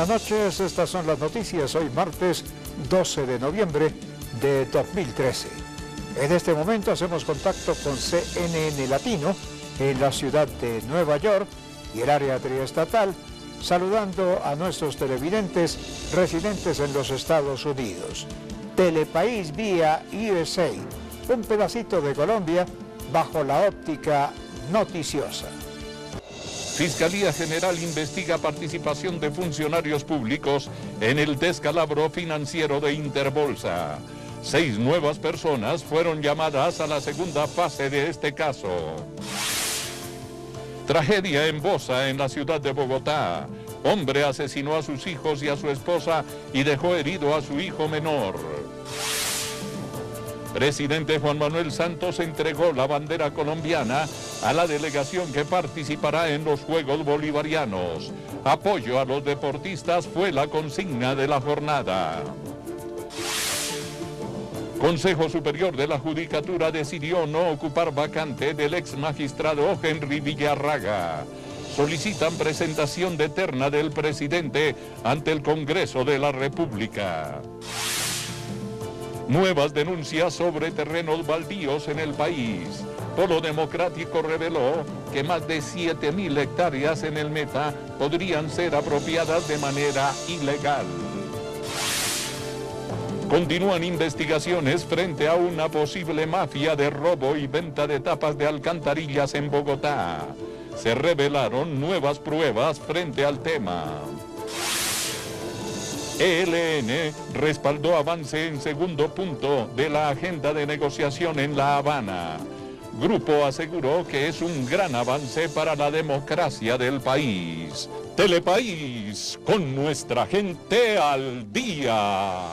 Buenas noches, estas son las noticias hoy martes 12 de noviembre de 2013. En este momento hacemos contacto con CNN Latino en la ciudad de Nueva York y el área triestatal, saludando a nuestros televidentes residentes en los Estados Unidos. Telepaís vía USA, un pedacito de Colombia bajo la óptica noticiosa. Fiscalía General investiga participación de funcionarios públicos en el descalabro financiero de Interbolsa. 6 nuevas personas fueron llamadas a la segunda fase de este caso. Tragedia en Bosa, en la ciudad de Bogotá. Hombre asesinó a sus hijos y a su esposa y dejó herido a su hijo menor. Presidente Juan Manuel Santos entregó la bandera colombiana a la delegación que participará en los Juegos Bolivarianos. Apoyo a los deportistas fue la consigna de la jornada. Consejo Superior de la Judicatura decidió no ocupar vacante del ex magistrado Henry Villarraga. Solicitan presentación de terna del presidente ante el Congreso de la República. Nuevas denuncias sobre terrenos baldíos en el país. Polo Democrático reveló que más de 7.000 hectáreas en el Meta podrían ser apropiadas de manera ilegal. Continúan investigaciones frente a una posible mafia de robo y venta de tapas de alcantarillas en Bogotá. Se revelaron nuevas pruebas frente al tema. ELN respaldó avance en segundo punto de la agenda de negociación en La Habana. Grupo aseguró que es un gran avance para la democracia del país. Telepaís, con nuestra gente al día.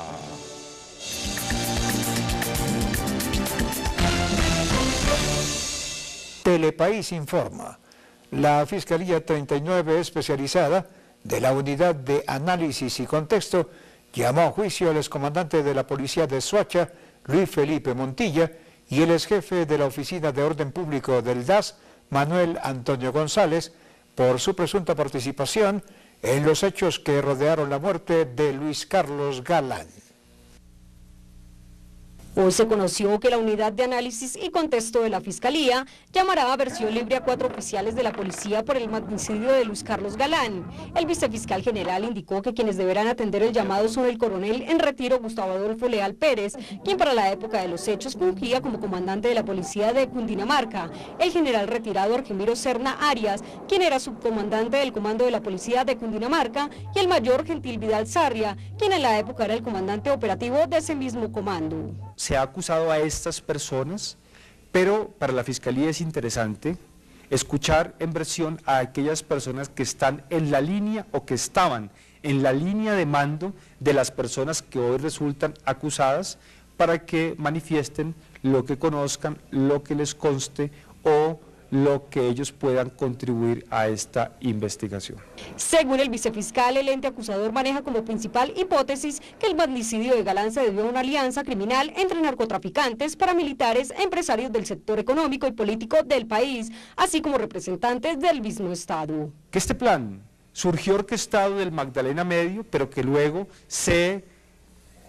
Telepaís informa. La Fiscalía 39 especializada de la Unidad de Análisis y Contexto llamó a juicio al excomandante de la Policía de Soacha, Luis Felipe Montilla, y el exjefe de la Oficina de Orden Público del DAS, Manuel Antonio González, por su presunta participación en los hechos que rodearon la muerte de Luis Carlos Galán. Hoy se conoció que la Unidad de Análisis y Contexto de la Fiscalía llamará a versión libre a 4 oficiales de la policía por el magnicidio de Luis Carlos Galán. El vicefiscal general indicó que quienes deberán atender el llamado son el coronel en retiro Gustavo Adolfo Leal Pérez, quien para la época de los hechos fungía como comandante de la policía de Cundinamarca, el general retirado Argemiro Serna Arias, quien era subcomandante del comando de la policía de Cundinamarca, y el mayor Gentil Vidal Sarria, quien en la época era el comandante operativo de ese mismo comando. Se ha acusado a estas personas, pero para la Fiscalía es interesante escuchar en versión a aquellas personas que están en la línea o que estaban en la línea de mando de las personas que hoy resultan acusadas, para que manifiesten lo que conozcan, lo que les conste o lo que ellos puedan contribuir a esta investigación. Según el vicefiscal, el ente acusador maneja como principal hipótesis que el magnicidio de Galán se debió a una alianza criminal entre narcotraficantes, paramilitares, empresarios del sector económico y político del país, así como representantes del mismo Estado. Que este plan surgió orquestado del Magdalena Medio, pero que luego se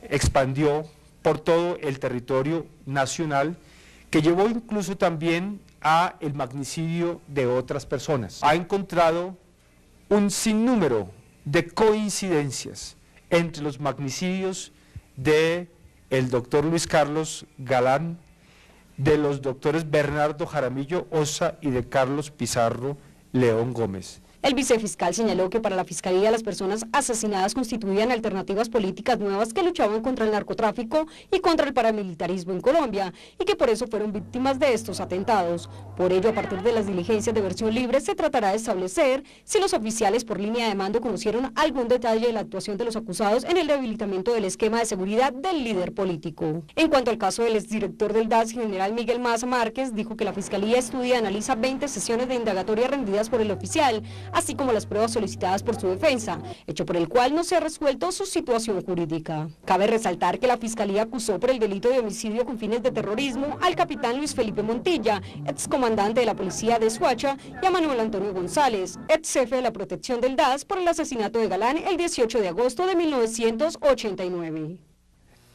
expandió por todo el territorio nacional, que llevó incluso también a el magnicidio de otras personas. Ha encontrado un sinnúmero de coincidencias entre los magnicidios de el doctor Luis Carlos Galán, de los doctores Bernardo Jaramillo Osa y de Carlos Pizarro León Gómez. El vicefiscal señaló que para la Fiscalía las personas asesinadas constituían alternativas políticas nuevas que luchaban contra el narcotráfico y contra el paramilitarismo en Colombia, y que por eso fueron víctimas de estos atentados. Por ello, a partir de las diligencias de versión libre, se tratará de establecer si los oficiales por línea de mando conocieron algún detalle de la actuación de los acusados en el debilitamiento del esquema de seguridad del líder político. En cuanto al caso del exdirector del DAS, general Miguel Maza Márquez, dijo que la Fiscalía estudia y analiza 20 sesiones de indagatoria rendidas por el oficial, así como las pruebas solicitadas por su defensa, hecho por el cual no se ha resuelto su situación jurídica. Cabe resaltar que la Fiscalía acusó por el delito de homicidio con fines de terrorismo al capitán Luis Felipe Montilla, excomandante de la policía de Soacha, y a Manuel Antonio González, ex jefe de la protección del DAS, por el asesinato de Galán el 18 de agosto de 1989.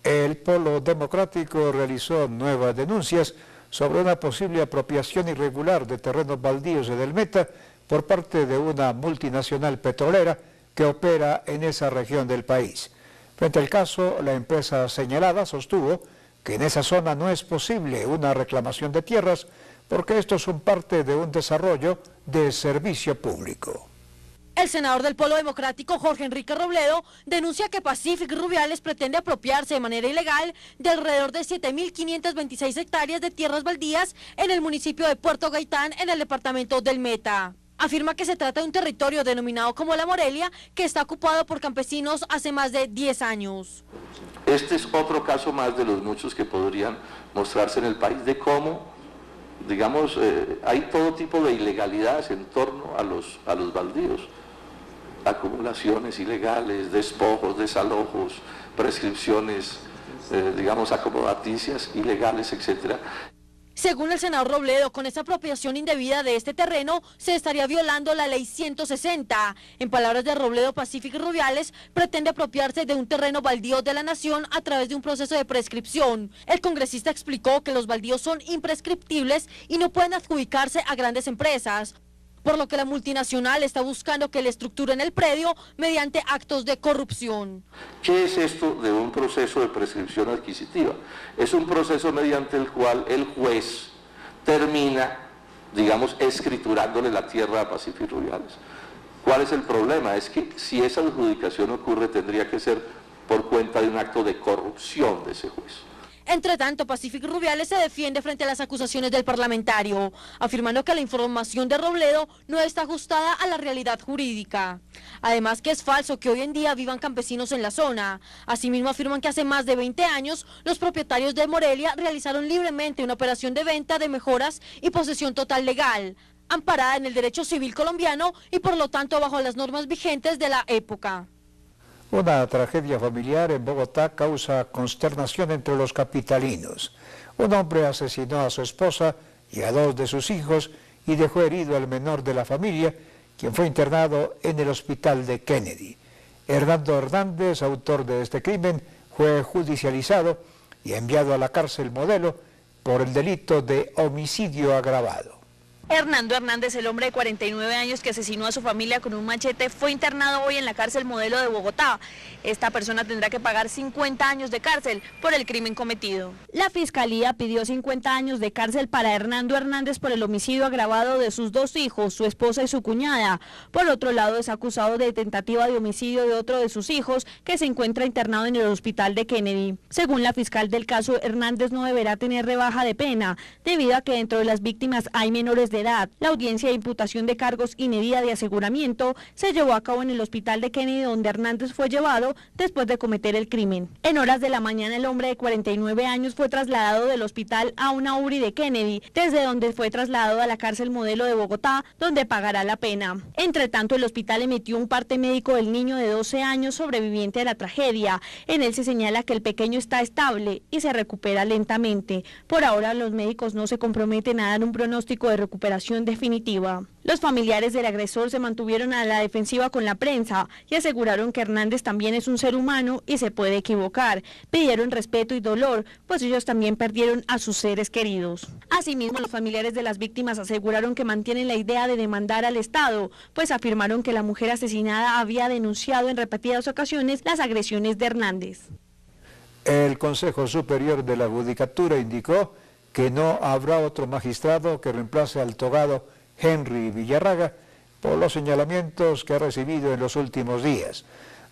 El Polo Democrático realizó nuevas denuncias sobre una posible apropiación irregular de terrenos baldíos en el Meta por parte de una multinacional petrolera que opera en esa región del país. Frente al caso, la empresa señalada sostuvo que en esa zona no es posible una reclamación de tierras porque estos son parte de un desarrollo de servicio público. El senador del Polo Democrático, Jorge Enrique Robledo, denuncia que Pacific Rubiales pretende apropiarse de manera ilegal de alrededor de 7.526 hectáreas de tierras baldías en el municipio de Puerto Gaitán, en el departamento del Meta. Afirma que se trata de un territorio denominado como La Morelia, que está ocupado por campesinos hace más de 10 años. Este es otro caso más de los muchos que podrían mostrarse en el país de cómo, digamos, hay todo tipo de ilegalidades en torno a los baldíos. Acumulaciones ilegales, despojos, desalojos, prescripciones, digamos, acomodaticias ilegales, etcétera. Según el senador Robledo, con esta apropiación indebida de este terreno se estaría violando la ley 160. En palabras de Robledo, Pacific Rubiales pretende apropiarse de un terreno baldío de la nación a través de un proceso de prescripción. El congresista explicó que los baldíos son imprescriptibles y no pueden adjudicarse a grandes empresas, por lo que la multinacional está buscando que le estructuren el predio mediante actos de corrupción. ¿Qué es esto de un proceso de prescripción adquisitiva? Es un proceso mediante el cual el juez termina, digamos, escriturándole la tierra a Pacific Rubiales. ¿Cuál es el problema? Es que si esa adjudicación ocurre, tendría que ser por cuenta de un acto de corrupción de ese juez. Entre tanto, Pacific Rubiales se defiende frente a las acusaciones del parlamentario, afirmando que la información de Robledo no está ajustada a la realidad jurídica. Además, que es falso que hoy en día vivan campesinos en la zona. Asimismo, afirman que hace más de 20 años los propietarios de Morelia realizaron libremente una operación de venta de mejoras y posesión total legal, amparada en el derecho civil colombiano y por lo tanto bajo las normas vigentes de la época. Una tragedia familiar en Bogotá causa consternación entre los capitalinos. Un hombre asesinó a su esposa y a 2 de sus hijos y dejó herido al menor de la familia, quien fue internado en el hospital de Kennedy. Hernando Hernández, autor de este crimen, fue judicializado y enviado a la cárcel Modelo por el delito de homicidio agravado. Hernando Hernández, el hombre de 49 años que asesinó a su familia con un machete, fue internado hoy en la cárcel Modelo de Bogotá. Esta persona tendrá que pagar 50 años de cárcel por el crimen cometido. La Fiscalía pidió 50 años de cárcel para Hernando Hernández por el homicidio agravado de sus 2 hijos, su esposa y su cuñada. Por otro lado, es acusado de tentativa de homicidio de otro de sus hijos, que se encuentra internado en el hospital de Kennedy. Según la fiscal del caso, Hernández no deberá tener rebaja de pena, debido a que dentro de las víctimas hay menores de edad. La audiencia de imputación de cargos y medida de aseguramiento se llevó a cabo en el hospital de Kennedy, donde Hernández fue llevado después de cometer el crimen. En horas de la mañana, el hombre de 49 años fue trasladado del hospital a una URI de Kennedy, desde donde fue trasladado a la cárcel Modelo de Bogotá, donde pagará la pena. Entre tanto, el hospital emitió un parte médico del niño de 12 años sobreviviente de la tragedia. En él se señala que el pequeño está estable y se recupera lentamente. Por ahora, los médicos no se comprometen a dar un pronóstico de recuperación definitiva. Los familiares del agresor se mantuvieron a la defensiva con la prensa y aseguraron que Hernández también es un ser humano y se puede equivocar. Pidieron respeto y dolor, pues ellos también perdieron a sus seres queridos. Asimismo, los familiares de las víctimas aseguraron que mantienen la idea de demandar al Estado, pues afirmaron que la mujer asesinada había denunciado en repetidas ocasiones las agresiones de Hernández. El Consejo Superior de la Judicatura indicó que no habrá otro magistrado que reemplace al togado Henry Villarraga por los señalamientos que ha recibido en los últimos días.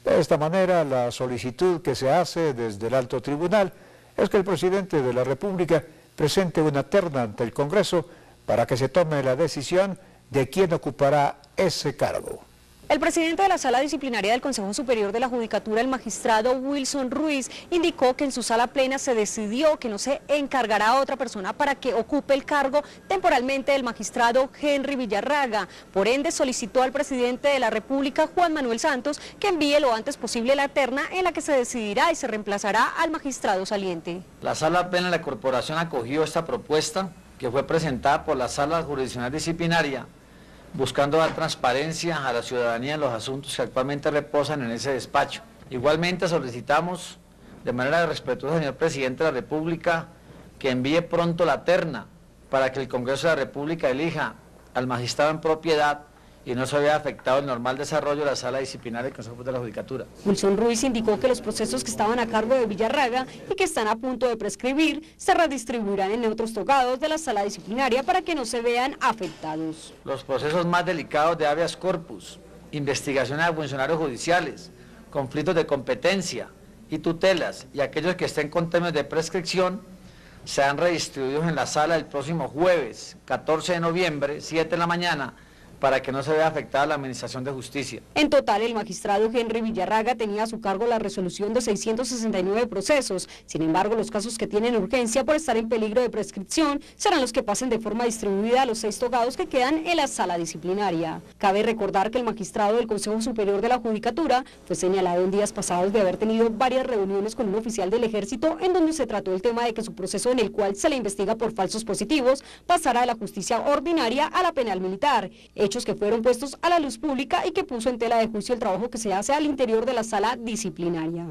De esta manera, la solicitud que se hace desde el alto tribunal es que el presidente de la República presente una terna ante el Congreso para que se tome la decisión de quién ocupará ese cargo. El presidente de la Sala Disciplinaria del Consejo Superior de la Judicatura, el magistrado Wilson Ruiz, indicó que en su sala plena se decidió que no se encargará a otra persona para que ocupe el cargo temporalmente del magistrado Henry Villarraga. Por ende, solicitó al presidente de la República, Juan Manuel Santos, que envíe lo antes posible la terna en la que se decidirá y se reemplazará al magistrado saliente. La Sala Plena de la Corporación acogió esta propuesta que fue presentada por la Sala Jurisdiccional Disciplinaria, buscando dar transparencia a la ciudadanía en los asuntos que actualmente reposan en ese despacho. Igualmente solicitamos de manera respetuosa, señor presidente de la República, que envíe pronto la terna para que el Congreso de la República elija al magistrado en propiedad y no se vea afectado el normal desarrollo de la Sala Disciplinaria del Consejo de la Judicatura. Wilson Ruiz indicó que los procesos que estaban a cargo de Villarraga y que están a punto de prescribir se redistribuirán en otros togados de la Sala Disciplinaria para que no se vean afectados. Los procesos más delicados de habeas corpus, investigaciones a funcionarios judiciales, conflictos de competencia y tutelas y aquellos que estén con términos de prescripción serán redistribuidos en la sala el próximo jueves 14 de noviembre, 7 de la mañana, para que no se vea afectada la Administración de Justicia. En total, el magistrado Henry Villarraga tenía a su cargo la resolución de 669 procesos. Sin embargo, los casos que tienen urgencia por estar en peligro de prescripción serán los que pasen de forma distribuida a los 6 togados que quedan en la sala disciplinaria. Cabe recordar que el magistrado del Consejo Superior de la Judicatura fue señalado en días pasados de haber tenido varias reuniones con un oficial del Ejército en donde se trató el tema de que su proceso, en el cual se le investiga por falsos positivos, pasara de la justicia ordinaria a la penal militar, hechos que fueron puestos a la luz pública y que puso en tela de juicio el trabajo que se hace al interior de la sala disciplinaria.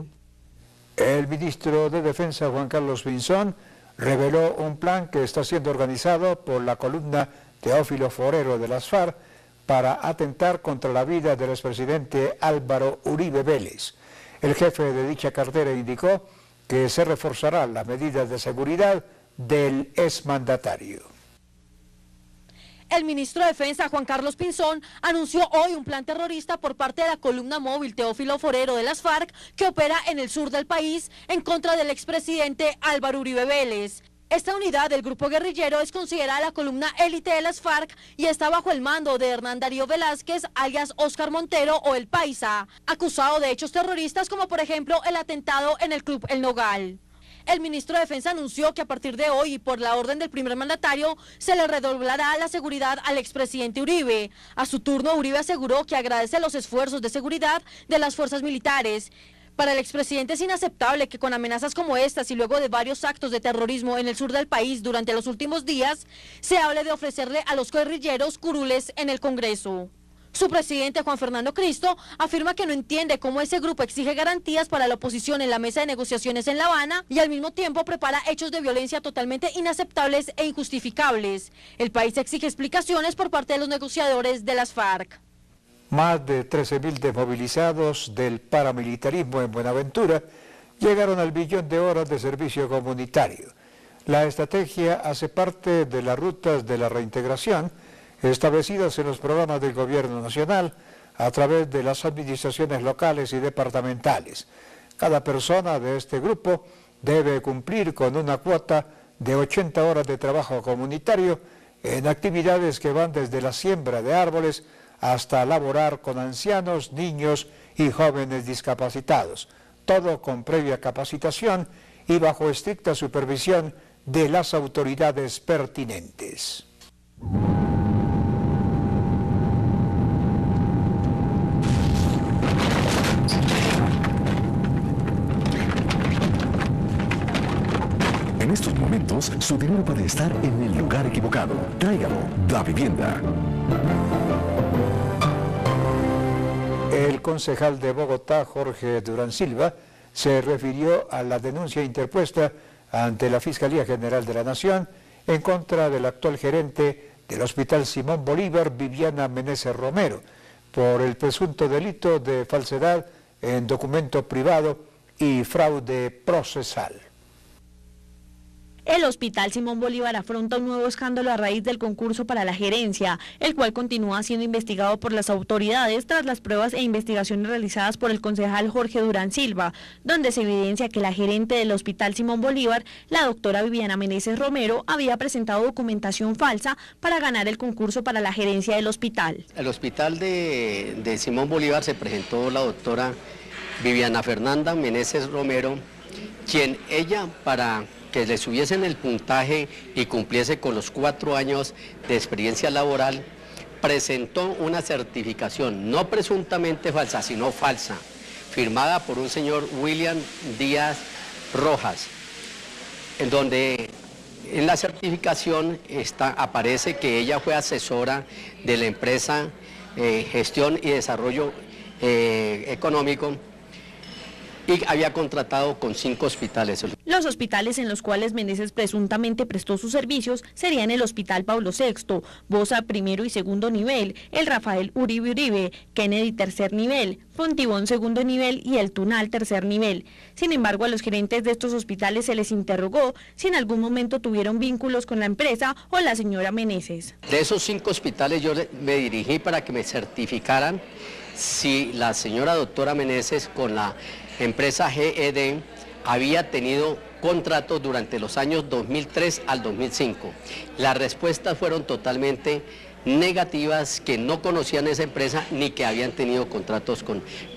El ministro de Defensa, Juan Carlos Pinzón, reveló un plan que está siendo organizado por la columna Teófilo Forero de las FARC para atentar contra la vida del expresidente Álvaro Uribe Vélez. El jefe de dicha cartera indicó que se reforzarán las medidas de seguridad del exmandatario. El ministro de Defensa, Juan Carlos Pinzón, anunció hoy un plan terrorista por parte de la columna móvil Teófilo Forero de las FARC, que opera en el sur del país en contra del expresidente Álvaro Uribe Vélez. Esta unidad del grupo guerrillero es considerada la columna élite de las FARC y está bajo el mando de Hernán Darío Velázquez, alias Óscar Montero o El Paisa, acusado de hechos terroristas como por ejemplo el atentado en el Club El Nogal. El ministro de Defensa anunció que a partir de hoy, y por la orden del primer mandatario, se le redoblará la seguridad al expresidente Uribe. A su turno, Uribe aseguró que agradece los esfuerzos de seguridad de las fuerzas militares. Para el expresidente es inaceptable que con amenazas como estas y luego de varios actos de terrorismo en el sur del país durante los últimos días, se hable de ofrecerle a los guerrilleros curules en el Congreso. Su presidente, Juan Fernando Cristo, afirma que no entiende cómo ese grupo exige garantías para la oposición en la mesa de negociaciones en La Habana y al mismo tiempo prepara hechos de violencia totalmente inaceptables e injustificables. El país exige explicaciones por parte de los negociadores de las FARC. Más de 13.000 desmovilizados del paramilitarismo en Buenaventura llegaron al 1 billón de horas de servicio comunitario. La estrategia hace parte de las rutas de la reintegración establecidas en los programas del Gobierno Nacional a través de las administraciones locales y departamentales. Cada persona de este grupo debe cumplir con una cuota de 80 horas de trabajo comunitario en actividades que van desde la siembra de árboles hasta laborar con ancianos, niños y jóvenes discapacitados, todo con previa capacitación y bajo estricta supervisión de las autoridades pertinentes. En estos momentos, su dinero puede estar en el lugar equivocado. Tráigalo, Da Vivienda. El concejal de Bogotá, Jorge Durán Silva, se refirió a la denuncia interpuesta ante la Fiscalía General de la Nación en contra del actual gerente del Hospital Simón Bolívar, Viviana Meneses Romero, por el presunto delito de falsedad en documento privado y fraude procesal. El Hospital Simón Bolívar afronta un nuevo escándalo a raíz del concurso para la gerencia, el cual continúa siendo investigado por las autoridades tras las pruebas e investigaciones realizadas por el concejal Jorge Durán Silva, donde se evidencia que la gerente del Hospital Simón Bolívar, la doctora Viviana Meneses Romero, había presentado documentación falsa para ganar el concurso para la gerencia del hospital. El hospital de Simón Bolívar se presentó la doctora Viviana Fernanda Meneses Romero, quien ella, para que le subiesen el puntaje y cumpliese con los 4 años de experiencia laboral, presentó una certificación, no presuntamente falsa, sino falsa, firmada por un señor William Díaz Rojas, en donde en la certificación aparece que ella fue asesora de la empresa Gestión y Desarrollo Económico, y había contratado con 5 hospitales. Los hospitales en los cuales Meneses presuntamente prestó sus servicios serían el Hospital Pablo VI, Bosa primero y segundo nivel, el Rafael Uribe Uribe, Kennedy tercer nivel, Fontibón segundo nivel y el Tunal tercer nivel. Sin embargo, a los gerentes de estos hospitales se les interrogó si en algún momento tuvieron vínculos con la empresa o la señora Meneses. De esos 5 hospitales yo me dirigí para que me certificaran si la señora doctora Meneses con la empresa GED había tenido contratos durante los años 2003 al 2005. Las respuestas fueron totalmente negativas, que no conocían esa empresa ni que habían tenido contratos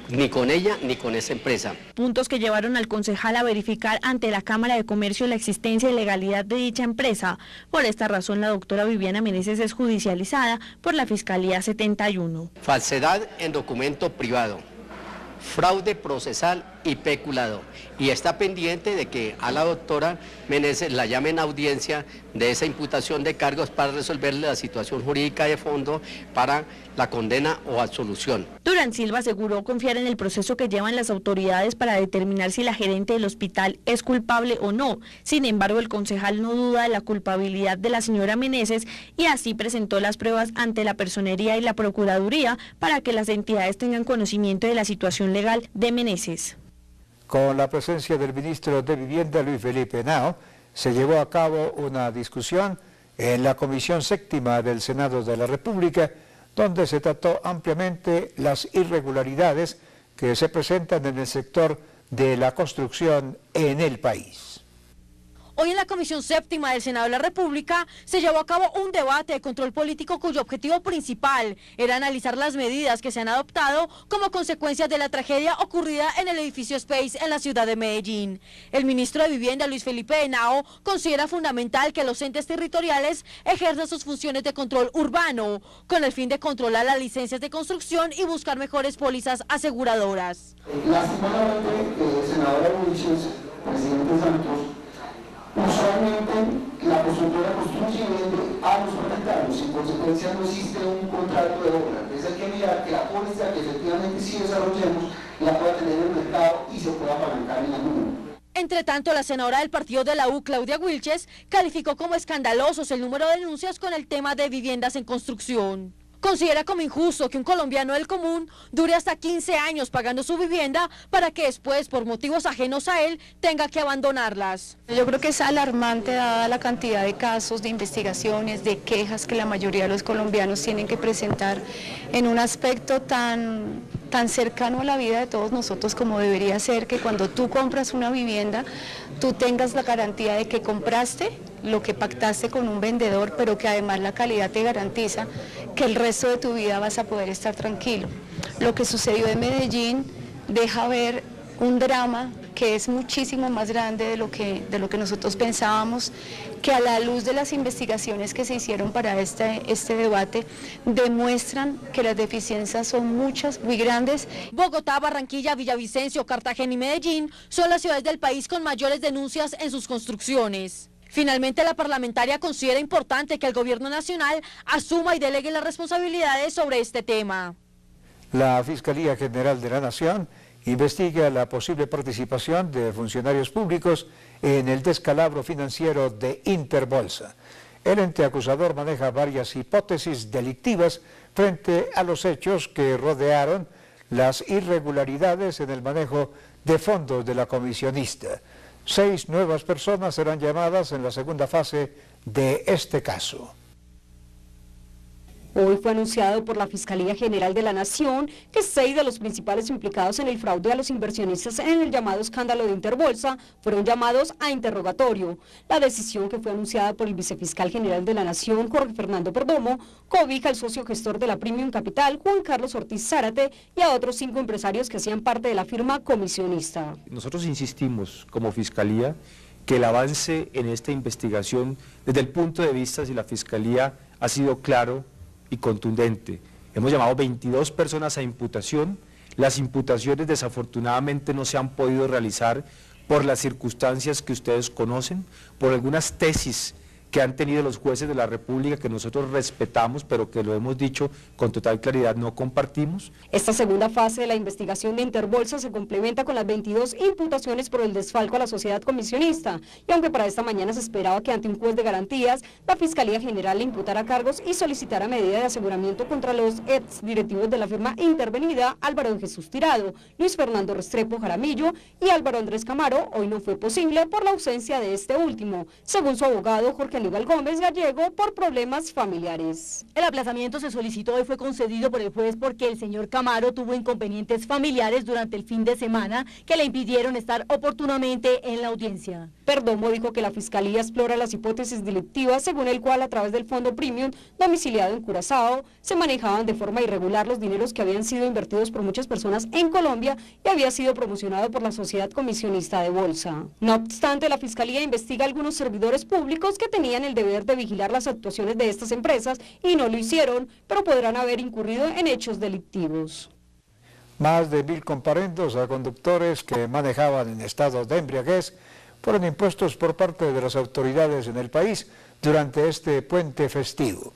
ni con ella ni con esa empresa. Puntos que llevaron al concejal a verificar ante la Cámara de Comercio la existencia y legalidad de dicha empresa. Por esta razón, la doctora Viviana Meneses es judicializada por la Fiscalía 71. Falsedad en documento privado, fraude procesal y peculado, y está pendiente de que a la doctora Meneses la llamen a audiencia de esa imputación de cargos para resolverle la situación jurídica de fondo para la condena o absolución. Durán Silva aseguró confiar en el proceso que llevan las autoridades para determinar si la gerente del hospital es culpable o no. Sin embargo, el concejal no duda de la culpabilidad de la señora Meneses y así presentó las pruebas ante la Personería y la Procuraduría para que las entidades tengan conocimiento de la situación legal de Meneses. Con la presencia del ministro de Vivienda, Luis Felipe Henao, se llevó a cabo una discusión en la Comisión Séptima del Senado de la República, donde se trató ampliamente las irregularidades que se presentan en el sector de la construcción en el país. Hoy en la Comisión Séptima del Senado de la República se llevó a cabo un debate de control político cuyo objetivo principal era analizar las medidas que se han adoptado como consecuencia de la tragedia ocurrida en el edificio Space en la ciudad de Medellín. El ministro de Vivienda, Luis Felipe Henao, considera fundamental que los entes territoriales ejerzan sus funciones de control urbano con el fin de controlar las licencias de construcción y buscar mejores pólizas aseguradoras. Lastimosamente, senadora Wilches, presidente Santos, usualmente la constructora construye y vende a los propietarios, en consecuencia no existe un contrato de obra. Entonces hay que mirar que la póliza que efectivamente sí desarrollemos la pueda tener en el mercado y se pueda apalancar en el número. Entre tanto, la senadora del partido de la U, Claudia Wilches, calificó como escandalosos el número de denuncias con el tema de viviendas en construcción. Considera como injusto que un colombiano del común dure hasta 15 años pagando su vivienda para que después, por motivos ajenos a él, tenga que abandonarlas. Yo creo que es alarmante dada la cantidad de casos, de investigaciones, de quejas que la mayoría de los colombianos tienen que presentar en un aspecto tan cercano a la vida de todos nosotros como debería ser, que cuando tú compras una vivienda, tú tengas la garantía de que compraste lo que pactaste con un vendedor, pero que además la calidad te garantiza que el resto de tu vida vas a poder estar tranquilo. Lo que sucedió en Medellín deja ver un drama que es muchísimo más grande de lo que nosotros pensábamos, que a la luz de las investigaciones que se hicieron para este debate demuestran que las deficiencias son muchas, muy grandes. Bogotá, Barranquilla, Villavicencio, Cartagena y Medellín son las ciudades del país con mayores denuncias en sus construcciones. Finalmente, la parlamentaria considera importante que el gobierno nacional asuma y delegue las responsabilidades sobre este tema. La Fiscalía General de la Nación investiga la posible participación de funcionarios públicos en el descalabro financiero de Interbolsa. El ente acusador maneja varias hipótesis delictivas frente a los hechos que rodearon las irregularidades en el manejo de fondos de la comisionista. 6 nuevas personas serán llamadas en la segunda fase de este caso. Hoy fue anunciado por la Fiscalía General de la Nación que 6 de los principales implicados en el fraude a los inversionistas en el llamado escándalo de Interbolsa fueron llamados a interrogatorio. La decisión, que fue anunciada por el vicefiscal general de la Nación, Jorge Fernando Perdomo, cobija al socio gestor de la Premium Capital, Juan Carlos Ortiz Zárate, y a otros 5 empresarios que hacían parte de la firma comisionista. Nosotros insistimos como Fiscalía que el avance en esta investigación, desde el punto de vista de la Fiscalía, ha sido claro y contundente. Hemos llamado 22 personas a imputación. Las imputaciones desafortunadamente no se han podido realizar por las circunstancias que ustedes conocen, por algunas tesis que han tenido los jueces de la República que nosotros respetamos, pero que lo hemos dicho con total claridad no compartimos. Esta segunda fase de la investigación de Interbolsa se complementa con las 22 imputaciones por el desfalco a la sociedad comisionista, y aunque para esta mañana se esperaba que ante un juez de garantías, la Fiscalía General le imputara cargos y solicitara medida de aseguramiento contra los exdirectivos de la firma intervenida, Álvaro de Jesús Tirado, Luis Fernando Restrepo Jaramillo y Álvaro Andrés Camaro, hoy no fue posible por la ausencia de este último, según su abogado Jorge Aníbal Gómez Gallego, por problemas familiares. El aplazamiento se solicitó y fue concedido por el juez porque el señor Camaro tuvo inconvenientes familiares durante el fin de semana que le impidieron estar oportunamente en la audiencia. Perdomo dijo que la Fiscalía explora las hipótesis delictivas según el cual, a través del fondo Premium domiciliado en Curazao, se manejaban de forma irregular los dineros que habían sido invertidos por muchas personas en Colombia y había sido promocionado por la sociedad comisionista de bolsa. No obstante, la Fiscalía investiga a algunos servidores públicos que tenían el deber de vigilar las actuaciones de estas empresas y no lo hicieron, pero podrán haber incurrido en hechos delictivos. Más de 1.000 comparendos a conductores que manejaban en estado de embriaguez fueron impuestos por parte de las autoridades en el país durante este puente festivo.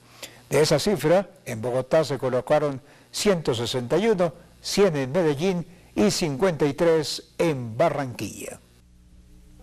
De esa cifra, en Bogotá se colocaron 161, 100 en Medellín y 53 en Barranquilla.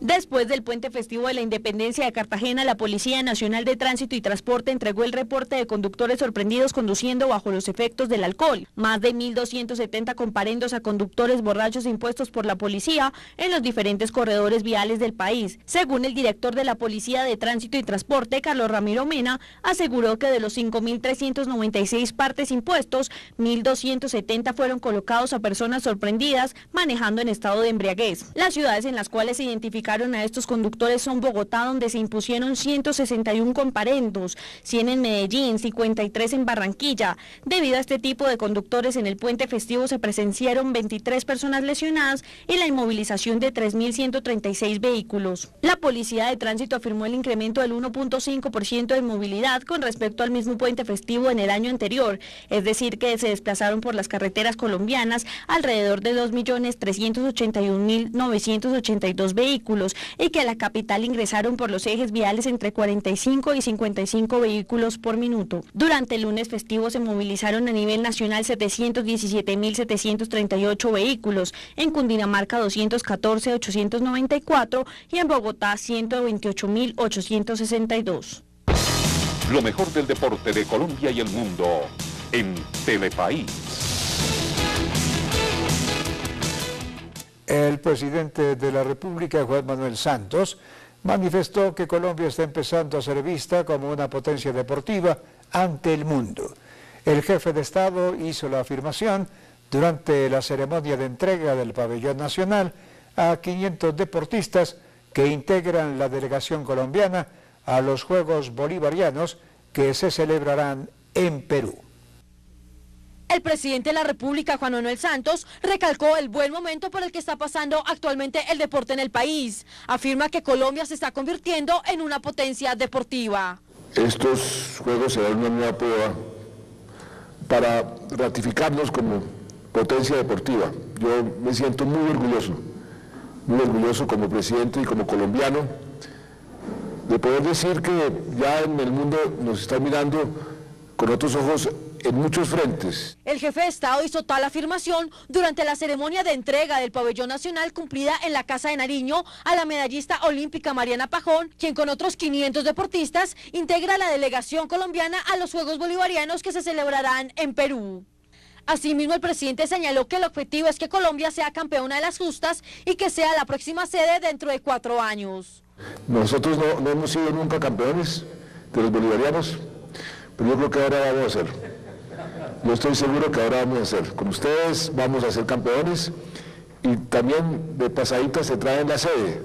Después del puente festivo de la Independencia de Cartagena, la Policía Nacional de Tránsito y Transporte entregó el reporte de conductores sorprendidos conduciendo bajo los efectos del alcohol. Más de 1.270 comparendos a conductores borrachos impuestos por la policía en los diferentes corredores viales del país. Según el director de la Policía de Tránsito y Transporte, Carlos Ramiro Mena, aseguró que de los 5.396 partes impuestos, 1.270 fueron colocados a personas sorprendidas manejando en estado de embriaguez. Las ciudades en las cuales se identificaron a estos conductores son Bogotá, donde se impusieron 161 comparendos, 100 en Medellín, 53 en Barranquilla. Debido a este tipo de conductores, en el puente festivo se presenciaron 23 personas lesionadas y la inmovilización de 3.136 vehículos. La Policía de Tránsito afirmó el incremento del 1.5% de movilidad con respecto al mismo puente festivo en el año anterior, es decir, que se desplazaron por las carreteras colombianas alrededor de 2.381.982 vehículos, y que a la capital ingresaron por los ejes viales entre 45 y 55 vehículos por minuto. Durante el lunes festivo se movilizaron a nivel nacional 717.738 vehículos, en Cundinamarca 214.894 y en Bogotá 128.862. Lo mejor del deporte de Colombia y el mundo en Telepaís. El presidente de la República, Juan Manuel Santos, manifestó que Colombia está empezando a ser vista como una potencia deportiva ante el mundo. El jefe de Estado hizo la afirmación durante la ceremonia de entrega del pabellón nacional a 500 deportistas que integran la delegación colombiana a los Juegos Bolivarianos que se celebrarán en Perú. El presidente de la República, Juan Manuel Santos, recalcó el buen momento por el que está pasando actualmente el deporte en el país. Afirma que Colombia se está convirtiendo en una potencia deportiva. Estos juegos serán una nueva prueba para ratificarnos como potencia deportiva. Yo me siento muy orgulloso como presidente y como colombiano, de poder decir que ya en el mundo nos están mirando con otros ojos en muchos frentes. El jefe de Estado hizo tal afirmación durante la ceremonia de entrega del pabellón nacional cumplida en la Casa de Nariño a la medallista olímpica Mariana Pajón, quien con otros 500 deportistas integra la delegación colombiana a los Juegos Bolivarianos que se celebrarán en Perú. Asimismo, el presidente señaló que el objetivo es que Colombia sea campeona de las justas y que sea la próxima sede dentro de 4 años. Nosotros no hemos sido nunca campeones de los bolivarianos, pero yo creo que ahora vamos a ser. Yo estoy seguro que ahora vamos a ser. Con ustedes vamos a ser campeones y también de pasadita se traen la sede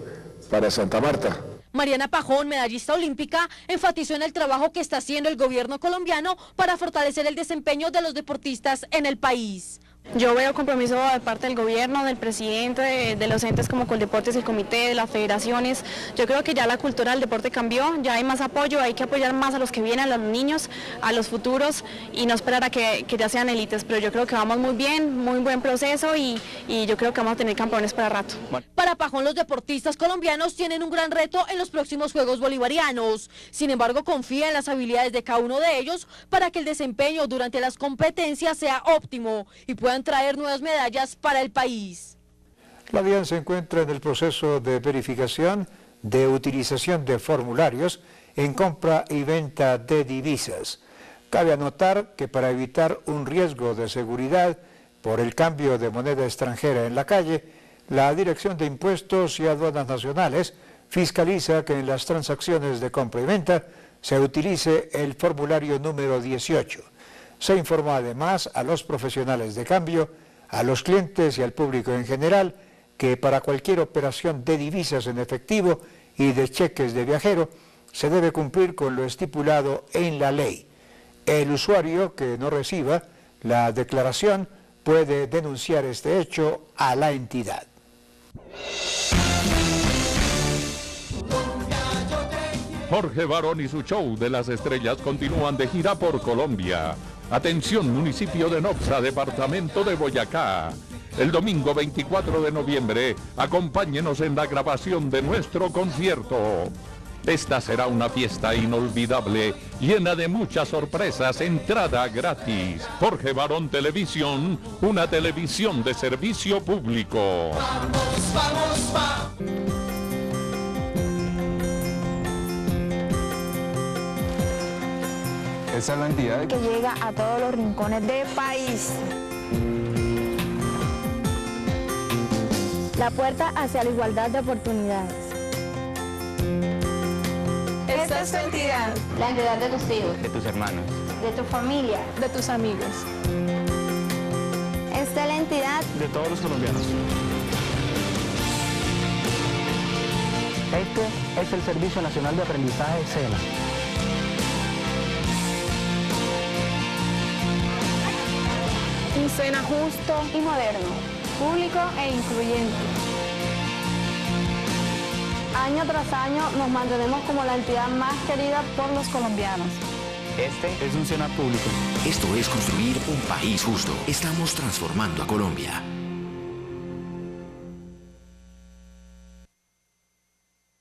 para Santa Marta. Mariana Pajón, medallista olímpica, enfatizó en el trabajo que está haciendo el gobierno colombiano para fortalecer el desempeño de los deportistas en el país. Yo veo compromiso de parte del gobierno, del presidente, de los entes como Coldeportes, el comité, de las federaciones. Yo creo que ya la cultura del deporte cambió, ya hay más apoyo, hay que apoyar más a los que vienen, a los niños, a los futuros y no esperar a que ya sean élites, pero yo creo que vamos muy bien, muy buen proceso y yo creo que vamos a tener campeones para rato. Para Pajón, los deportistas colombianos tienen un gran reto en los próximos Juegos Bolivarianos. Sin embargo, confía en las habilidades de cada uno de ellos para que el desempeño durante las competencias sea óptimo y puedan traer nuevas medallas para el país. La DIAN se encuentra en el proceso de verificación de utilización de formularios en compra y venta de divisas. Cabe anotar que para evitar un riesgo de seguridad por el cambio de moneda extranjera en la calle, la Dirección de Impuestos y Aduanas Nacionales fiscaliza que en las transacciones de compra y venta se utilice el formulario número 18. Se informa además a los profesionales de cambio, a los clientes y al público en general que para cualquier operación de divisas en efectivo y de cheques de viajero se debe cumplir con lo estipulado en la ley. El usuario que no reciba la declaración puede denunciar este hecho a la entidad. Jorge Barón y su show de las estrellas continúan de gira por Colombia. Atención, municipio de Nopsa, departamento de Boyacá. El domingo 24 de noviembre, acompáñenos en la grabación de nuestro concierto. Esta será una fiesta inolvidable, llena de muchas sorpresas, entrada gratis. Jorge Barón Televisión, una televisión de servicio público. Vamos, vamos, vamos. Esa es la entidad que llega a todos los rincones del país. La puerta hacia la igualdad de oportunidades. Esta es tu entidad. La entidad de tus hijos. de tus hermanos. De tu familia. De tus amigos. Esta es la entidad de todos los colombianos. Este es el Servicio Nacional de Aprendizaje, SENA. Un SENA justo y moderno, público e incluyente. Año tras año nos mantenemos como la entidad más querida por los colombianos. Este es un SENA público. Esto es construir un país justo. Estamos transformando a Colombia.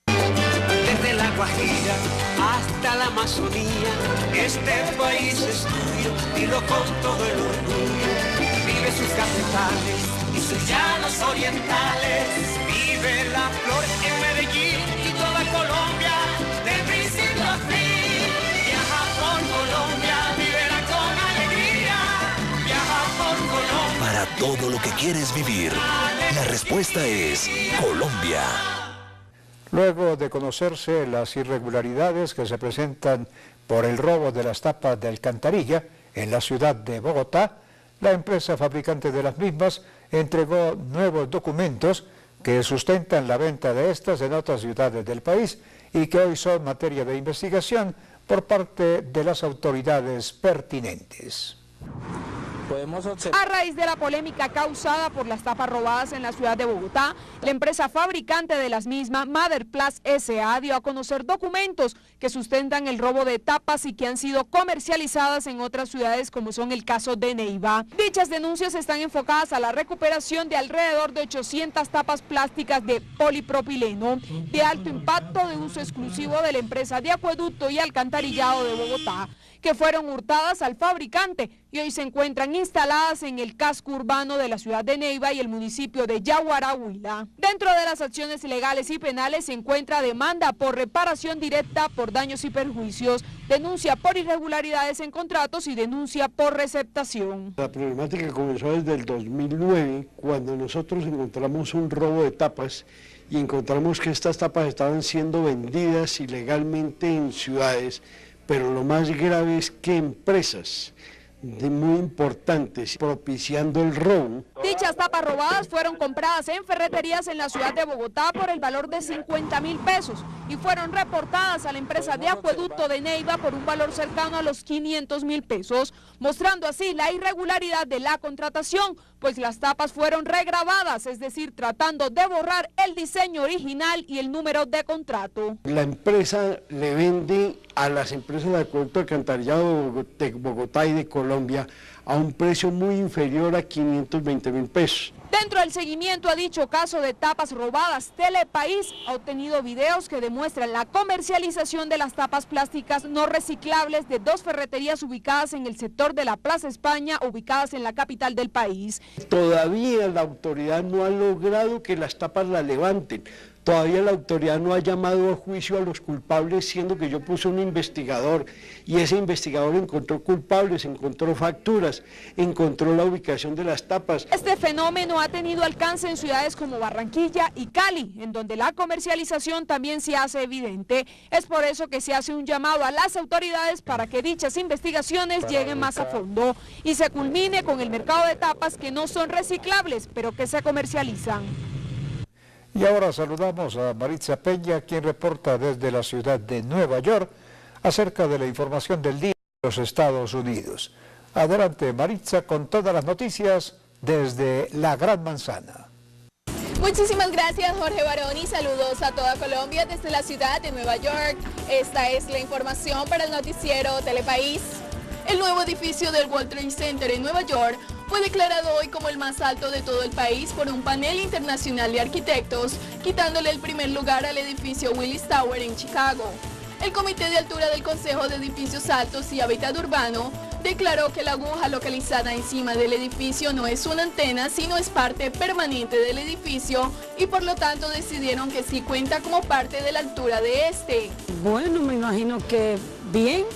Desde la Guajira hasta la Amazonía, este país es tuyo, dilo con todo el orgullo. Vive sus cafetales y sus llanos orientales, vive la flor en Medellín y toda Colombia, de principio a fin. Viaja por Colombia, vívela con alegría, viaja por Colombia. Para todo lo que quieres vivir, la respuesta es Colombia. Luego de conocerse las irregularidades que se presentan por el robo de las tapas de alcantarilla en la ciudad de Bogotá, la empresa fabricante de las mismas entregó nuevos documentos que sustentan la venta de estas en otras ciudades del país y que hoy son materia de investigación por parte de las autoridades pertinentes. A raíz de la polémica causada por las tapas robadas en la ciudad de Bogotá, la empresa fabricante de las mismas, Maderplast S.A., dio a conocer documentos que sustentan el robo de tapas y que han sido comercializadas en otras ciudades, como son el caso de Neiva. Dichas denuncias están enfocadas a la recuperación de alrededor de 800 tapas plásticas de polipropileno de alto impacto de uso exclusivo de la empresa de acueducto y alcantarillado de Bogotá, que fueron hurtadas al fabricante y hoy se encuentran instaladas en el casco urbano de la ciudad de Neiva y el municipio de Yaguará, Huila. Dentro de las acciones legales y penales se encuentra demanda por reparación directa por daños y perjuicios, denuncia por irregularidades en contratos y denuncia por receptación. La problemática comenzó desde el 2009, cuando nosotros encontramos un robo de tapas y encontramos que estas tapas estaban siendo vendidas ilegalmente en ciudades, pero lo más grave es que empresas muy importantes propiciando el robo. Dichas tapas robadas fueron compradas en ferreterías en la ciudad de Bogotá por el valor de 50.000 pesos y fueron reportadas a la empresa de acueducto de Neiva por un valor cercano a los 500.000 pesos, mostrando así la irregularidad de la contratación, pues las tapas fueron regrabadas, es decir, tratando de borrar el diseño original y el número de contrato. La empresa le vende a las empresas de acueducto alcantarillado de Bogotá y de Colombia a un precio muy inferior a 520.000 pesos. Dentro del seguimiento a dicho caso de tapas robadas, Telepaís ha obtenido videos que demuestran la comercialización de las tapas plásticas no reciclables de dos ferreterías ubicadas en el sector de la Plaza España, ubicadas en la capital del país. Todavía la autoridad no ha logrado que las tapas las levanten. Todavía la autoridad no ha llamado a juicio a los culpables, siendo que yo puse un investigador y ese investigador encontró culpables, encontró facturas, encontró la ubicación de las tapas. Este fenómeno ha tenido alcance en ciudades como Barranquilla y Cali, en donde la comercialización también se hace evidente. Es por eso que se hace un llamado a las autoridades para que dichas investigaciones lleguen más a fondo y se culmine con el mercado de tapas que no son reciclables, pero que se comercializan. Y ahora saludamos a Maritza Peña, quien reporta desde la ciudad de Nueva York acerca de la información del día de los Estados Unidos. Adelante, Maritza, con todas las noticias desde la Gran Manzana. Muchísimas gracias, Jorge Barón, y saludos a toda Colombia desde la ciudad de Nueva York. Esta es la información para el noticiero Telepaís. El nuevo edificio del World Trade Center en Nueva York fue declarado hoy como el más alto de todo el país por un panel internacional de arquitectos, quitándole el primer lugar al edificio Willis Tower en Chicago. El Comité de Altura del Consejo de Edificios Altos y Hábitat Urbano declaró que la aguja localizada encima del edificio no es una antena, sino es parte permanente del edificio y por lo tanto decidieron que sí cuenta como parte de la altura de este. Bueno, me imagino que bien,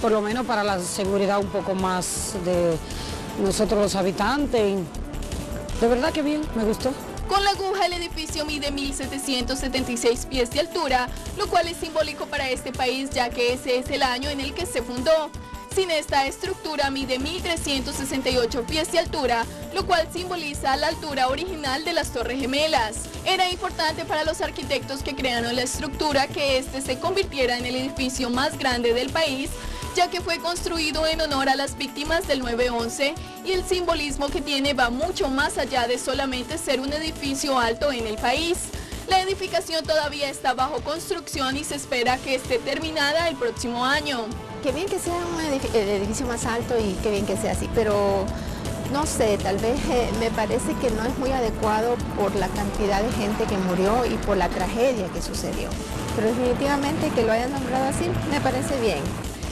por lo menos para la seguridad un poco más de nosotros los habitantes. De verdad que bien, me gustó. Con la aguja el edificio mide 1.776 pies de altura, lo cual es simbólico para este país ya que ese es el año en el que se fundó. Sin esta estructura mide 1.368 pies de altura, lo cual simboliza la altura original de las Torres Gemelas. Era importante para los arquitectos que crearon la estructura que este se convirtiera en el edificio más grande del país, ya que fue construido en honor a las víctimas del 9/11 y el simbolismo que tiene va mucho más allá de solamente ser un edificio alto en el país. La edificación todavía está bajo construcción y se espera que esté terminada el próximo año. Qué bien que sea el edificio más alto y qué bien que sea así, pero no sé, tal vez me parece que no es muy adecuado por la cantidad de gente que murió y por la tragedia que sucedió. Pero definitivamente que lo hayan nombrado así me parece bien.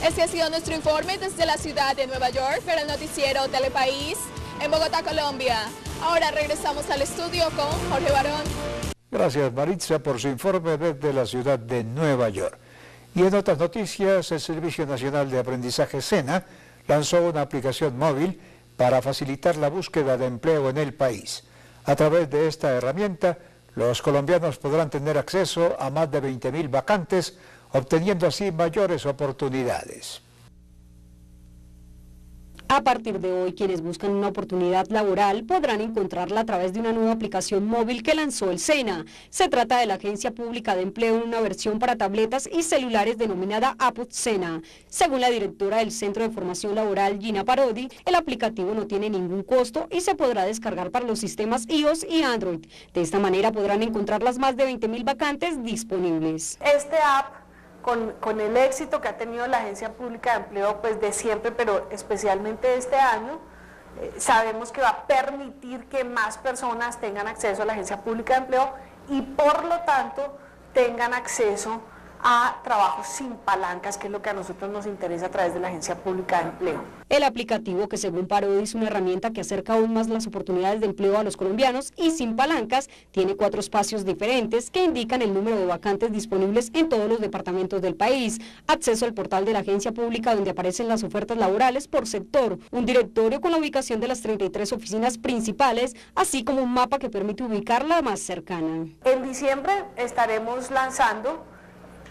Este ha sido nuestro informe desde la ciudad de Nueva York para el noticiero Telepaís en Bogotá, Colombia. Ahora regresamos al estudio con Jorge Barón. Gracias, Maritza, por su informe desde la ciudad de Nueva York. Y en otras noticias, el Servicio Nacional de Aprendizaje SENA lanzó una aplicación móvil para facilitar la búsqueda de empleo en el país. A través de esta herramienta, los colombianos podrán tener acceso a más de 20.000 vacantes, obteniendo así mayores oportunidades. A partir de hoy, quienes buscan una oportunidad laboral podrán encontrarla a través de una nueva aplicación móvil que lanzó el SENA. Se trata de la Agencia Pública de Empleo en una versión para tabletas y celulares denominada Aput SENA. Según la directora del Centro de Formación Laboral, Gina Parodi, el aplicativo no tiene ningún costo y se podrá descargar para los sistemas iOS y Android. De esta manera podrán encontrar las más de 20.000 vacantes disponibles. Este app, con el éxito que ha tenido la Agencia Pública de Empleo pues de siempre, pero especialmente este año, sabemos que va a permitir que más personas tengan acceso a la Agencia Pública de Empleo y por lo tanto tengan acceso a trabajos sin palancas, que es lo que a nosotros nos interesa a través de la Agencia Pública de Empleo. El aplicativo, que según Parodi es una herramienta que acerca aún más las oportunidades de empleo a los colombianos y sin palancas, tiene 4 espacios diferentes que indican el número de vacantes disponibles en todos los departamentos del país, acceso al portal de la Agencia Pública donde aparecen las ofertas laborales por sector, un directorio con la ubicación de las 33 oficinas principales, así como un mapa que permite ubicar la más cercana. En diciembre estaremos lanzando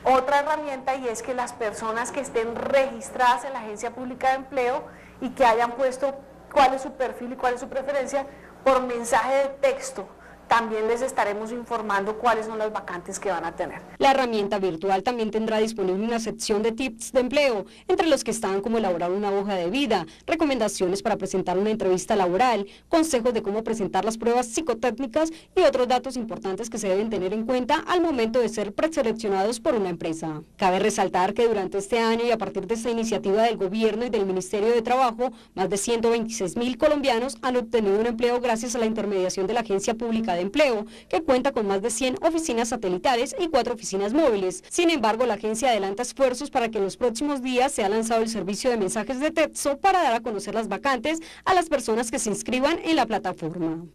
otra herramienta, y es que las personas que estén registradas en la Agencia Pública de Empleo y que hayan puesto cuál es su perfil y cuál es su preferencia, por mensaje de texto también les estaremos informando cuáles son las vacantes que van a tener. La herramienta virtual también tendrá disponible una sección de tips de empleo, entre los que están como elaborar una hoja de vida, recomendaciones para presentar una entrevista laboral, consejos de cómo presentar las pruebas psicotécnicas y otros datos importantes que se deben tener en cuenta al momento de ser preseleccionados por una empresa. Cabe resaltar que durante este año y a partir de esta iniciativa del gobierno y del Ministerio de Trabajo, más de 126.000 colombianos han obtenido un empleo gracias a la intermediación de la Agencia Pública de Empleo, que cuenta con más de 100 oficinas satelitales y 4 oficinas móviles. Sin embargo, la agencia adelanta esfuerzos para que en los próximos días sea lanzado el servicio de mensajes de texto para dar a conocer las vacantes a las personas que se inscriban en la plataforma.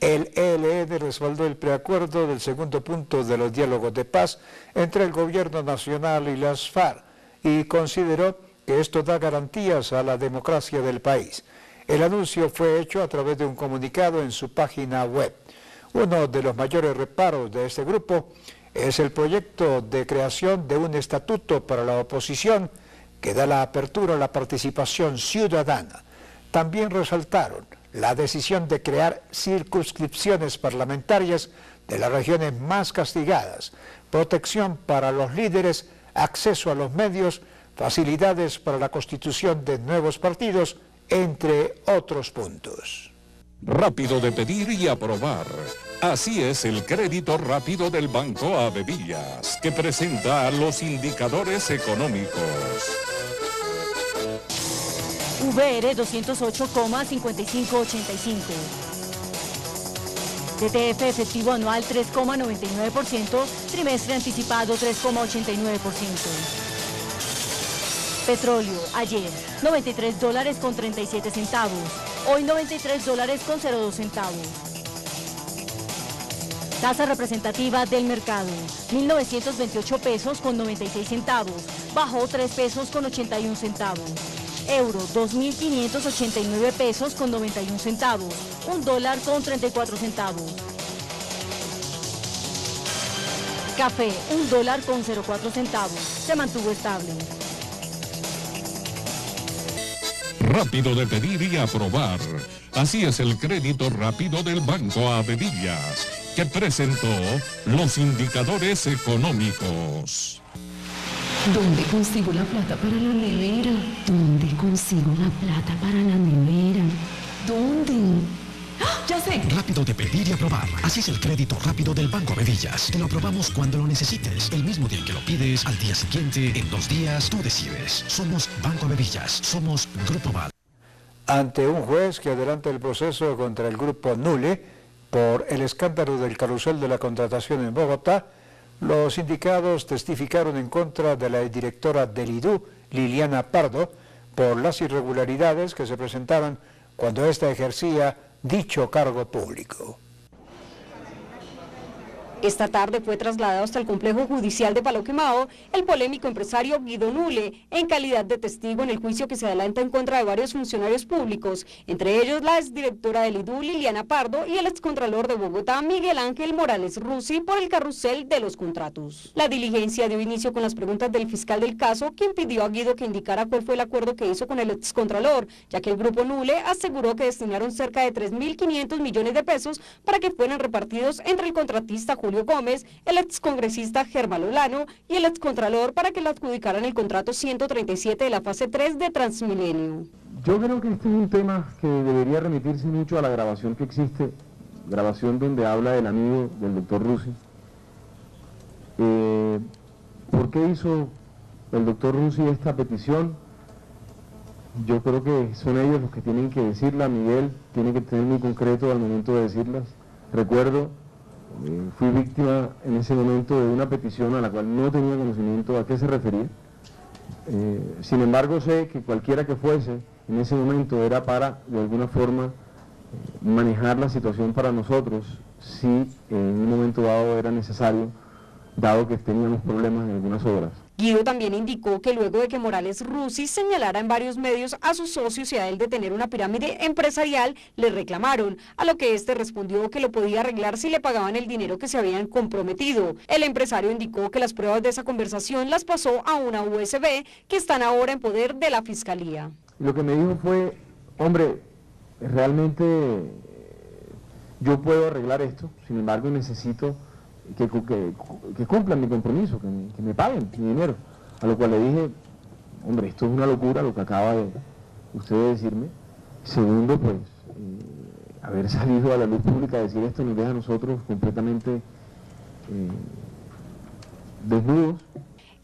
El ELN respaldó el preacuerdo del segundo punto de los diálogos de paz entre el gobierno nacional y las FARC y consideró que esto da garantías a la democracia del país. El anuncio fue hecho a través de un comunicado en su página web. Uno de los mayores reparos de este grupo es el proyecto de creación de un estatuto para la oposición que da la apertura a la participación ciudadana. También resaltaron la decisión de crear circunscripciones parlamentarias de las regiones más castigadas, protección para los líderes, acceso a los medios, facilidades para la constitución de nuevos partidos, entre otros puntos. Rápido de pedir y aprobar. Así es el crédito rápido del Banco Avevillas, que presenta los indicadores económicos. VR 208,5585. TTF efectivo anual 3,99%, trimestre anticipado 3,89%. Petróleo, ayer, $93.37, hoy $93.02. Tasa representativa del mercado, 1.928 pesos con 96 centavos, bajó 3 pesos con 81 centavos. Euro, 2.589 pesos con 91 centavos, $1 con 34 centavos. Café, $1 con 04 centavos, se mantuvo estable. Rápido de pedir y aprobar. Así es el crédito rápido del Banco Avevillas, que presentó los indicadores económicos. ¿Dónde consigo la plata para la nevera? ¿Dónde consigo la plata para la nevera? ¿Dónde? ¡Ah! ¡Ya sé! Rápido de pedir y aprobar. Así es el crédito rápido del Banco Avevillas. Te lo aprobamos cuando lo necesites. El mismo día en que lo pides, al día siguiente, en 2 días, tú decides. Somos Banco Avevillas. Somos Grupo Val. Ante un juez que adelanta el proceso contra el Grupo Nule por el escándalo del carrusel de la contratación en Bogotá, los sindicados testificaron en contra de la directora del IDU, Liliana Pardo, por las irregularidades que se presentaban cuando ésta ejercía dicho cargo público. Esta tarde fue trasladado hasta el complejo judicial de Palo Quemado el polémico empresario Guido Nule, en calidad de testigo en el juicio que se adelanta en contra de varios funcionarios públicos, entre ellos la exdirectora del IDU, Liliana Pardo, y el excontralor de Bogotá, Miguel Ángel Morales Rusi, por el carrusel de los contratos. La diligencia dio inicio con las preguntas del fiscal del caso, quien pidió a Guido que indicara cuál fue el acuerdo que hizo con el excontralor, ya que el Grupo Nule aseguró que destinaron cerca de 3.500 millones de pesos para que fueran repartidos entre el contratista Julio Gómez, el excongresista Germán Olano y el excontralor para que le adjudicaran el contrato 137 de la fase 3 de Transmilenio. Yo creo que este es un tema que debería remitirse mucho a la grabación que existe, grabación donde habla del amigo del doctor Rusi. ¿Por qué hizo el doctor Rusi esta petición? Yo creo que son ellos los que tienen que decirla. Miguel tiene que tener muy concreto al momento de decirlas. Recuerdo Fui víctima en ese momento de una petición a la cual no tenía conocimiento a qué se refería. Sin embargo, sé que cualquiera que fuese en ese momento era para, de alguna forma, manejar la situación para nosotros si en un momento dado era necesario, dado que teníamos problemas en algunas obras. Guido también indicó que luego de que Morales Rusi señalara en varios medios a sus socios y a él de tener una pirámide empresarial, le reclamaron, a lo que este respondió que lo podía arreglar si le pagaban el dinero que se habían comprometido. El empresario indicó que las pruebas de esa conversación las pasó a una USB que están ahora en poder de la Fiscalía. Lo que me dijo fue, hombre, realmente yo puedo arreglar esto, sin embargo necesito que cumplan mi compromiso, que me paguen mi dinero. A lo cual le dije, hombre, esto es una locura lo que acaba de usted decirme. Segundo, pues, haber salido a la luz pública a decir esto nos deja a nosotros completamente desnudos.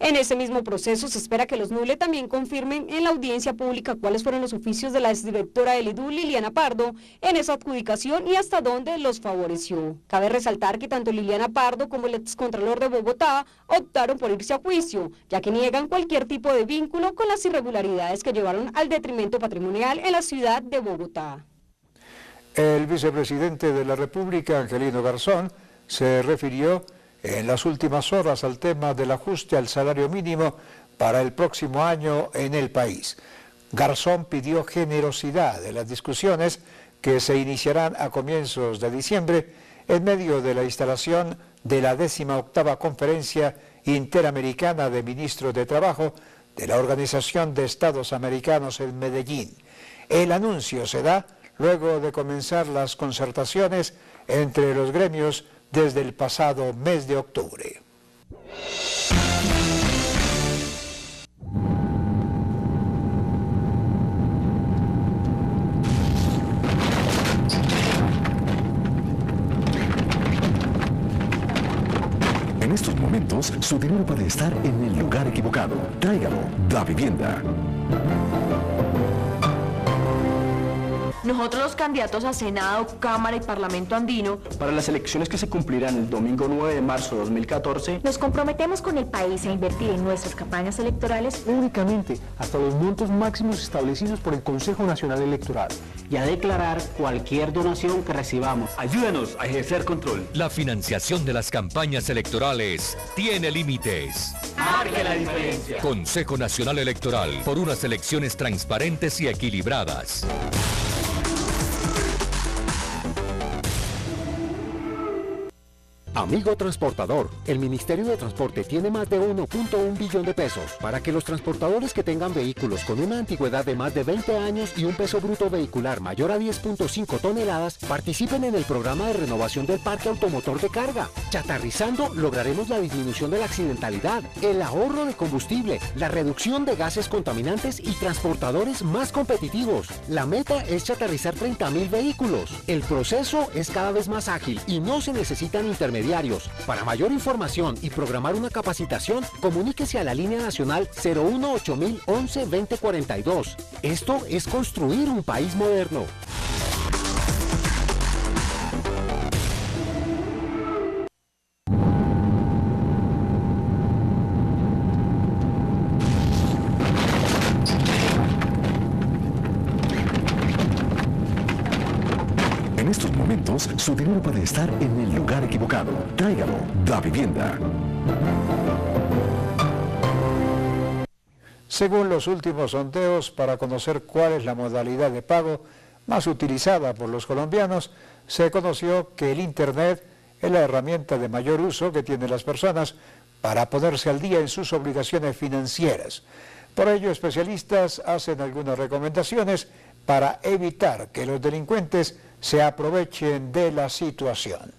En ese mismo proceso se espera que los NULE también confirmen en la audiencia pública cuáles fueron los oficios de la exdirectora del IDU, Liliana Pardo, en esa adjudicación y hasta dónde los favoreció. Cabe resaltar que tanto Liliana Pardo como el excontralor de Bogotá optaron por irse a juicio, ya que niegan cualquier tipo de vínculo con las irregularidades que llevaron al detrimento patrimonial en la ciudad de Bogotá. El vicepresidente de la República, Angelino Garzón, se refirió en las últimas horas al tema del ajuste al salario mínimo para el próximo año en el país. Garzón pidió generosidad en las discusiones que se iniciarán a comienzos de diciembre en medio de la instalación de la 18ª Conferencia Interamericana de Ministros de Trabajo de la Organización de Estados Americanos en Medellín. El anuncio se da luego de comenzar las concertaciones entre los gremios desde el pasado mes de octubre. En estos momentos, su dinero puede estar en el lugar equivocado. Tráigalo, Da Vivienda. Nosotros los candidatos a Senado, Cámara y Parlamento andino, para las elecciones que se cumplirán el domingo 9 de marzo de 2014, nos comprometemos con el país a invertir en nuestras campañas electorales únicamente hasta los montos máximos establecidos por el Consejo Nacional Electoral y a declarar cualquier donación que recibamos. Ayúdanos a ejercer control. La financiación de las campañas electorales tiene límites. Marque la diferencia. Consejo Nacional Electoral, por unas elecciones transparentes y equilibradas. Amigo transportador, el Ministerio de Transporte tiene más de 1.1 billón de pesos para que los transportadores que tengan vehículos con una antigüedad de más de 20 años y un peso bruto vehicular mayor a 10.5 toneladas participen en el programa de renovación del parque automotor de carga. Chatarrizando lograremos la disminución de la accidentalidad, el ahorro de combustible, la reducción de gases contaminantes y transportadores más competitivos. La meta es chatarrizar 30.000 vehículos. El proceso es cada vez más ágil y no se necesitan intermediarios. Para mayor información y programar una capacitación, comuníquese a la línea nacional 018-11-2042. Esto es construir un país moderno. En estos momentos, su dinero puede estar en el lugar equivocado. Tráigalo, Da Vivienda. Según los últimos sondeos, para conocer cuál es la modalidad de pago más utilizada por los colombianos, se conoció que el Internet es la herramienta de mayor uso que tienen las personas para ponerse al día en sus obligaciones financieras. Por ello, especialistas hacen algunas recomendaciones para evitar que los delincuentes se aprovechen de la situación.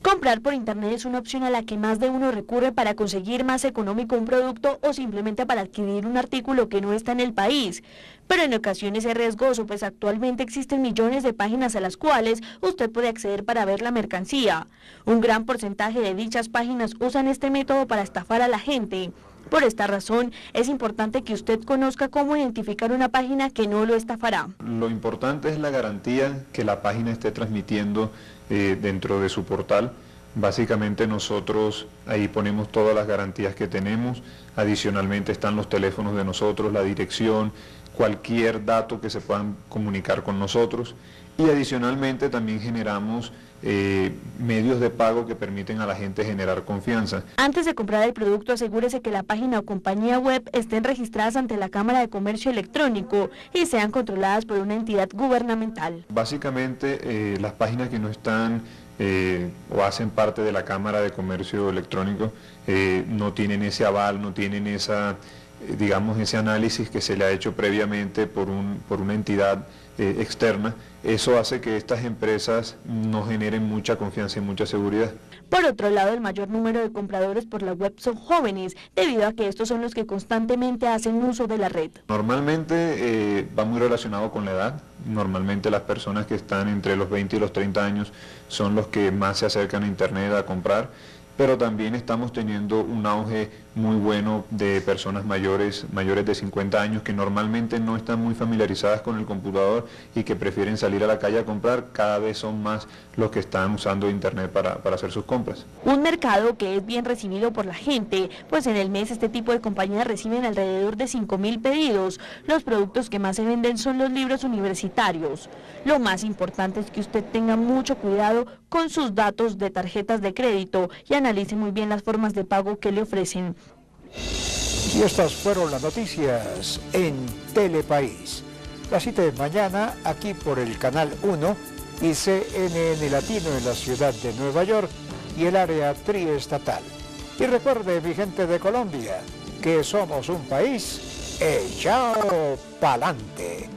Comprar por internet es una opción a la que más de uno recurre para conseguir más económico un producto o simplemente para adquirir un artículo que no está en el país. Pero en ocasiones es riesgoso, pues actualmente existen millones de páginas a las cuales usted puede acceder para ver la mercancía. Un gran porcentaje de dichas páginas usan este método para estafar a la gente. Por esta razón, es importante que usted conozca cómo identificar una página que no lo estafará. Lo importante es la garantía que la página esté transmitiendo dentro de su portal. Básicamente nosotros ahí ponemos todas las garantías que tenemos, adicionalmente están los teléfonos de nosotros, la dirección, cualquier dato que se puedan comunicar con nosotros, y adicionalmente también generamos medios de pago que permiten a la gente generar confianza. Antes de comprar el producto, asegúrese que la página o compañía web estén registradas ante la Cámara de Comercio Electrónico y sean controladas por una entidad gubernamental. Básicamente las páginas que no están o hacen parte de la Cámara de Comercio Electrónico no tienen ese aval, no tienen esa, digamos, ese análisis que se le ha hecho previamente por una entidad externa. Eso hace que estas empresas no generen mucha confianza y mucha seguridad. Por otro lado, el mayor número de compradores por la web son jóvenes, debido a que estos son los que constantemente hacen uso de la red. Normalmente va muy relacionado con la edad. Normalmente las personas que están entre los 20 y los 30 años son los que más se acercan a Internet a comprar, pero también estamos teniendo un auge muy bueno de personas mayores de 50 años que normalmente no están muy familiarizadas con el computador y que prefieren salir a la calle a comprar. Cada vez son más los que están usando Internet para hacer sus compras. Un mercado que es bien recibido por la gente, pues en el mes este tipo de compañías reciben alrededor de 5.000 pedidos. Los productos que más se venden son los libros universitarios. Lo más importante es que usted tenga mucho cuidado con sus datos de tarjetas de crédito y analice muy bien las formas de pago que le ofrecen. Y estas fueron las noticias en Telepaís. La cita de mañana aquí por el Canal 1 y CNN Latino en la ciudad de Nueva York y el área triestatal. Y recuerde, mi gente de Colombia, que somos un país echado pa'lante.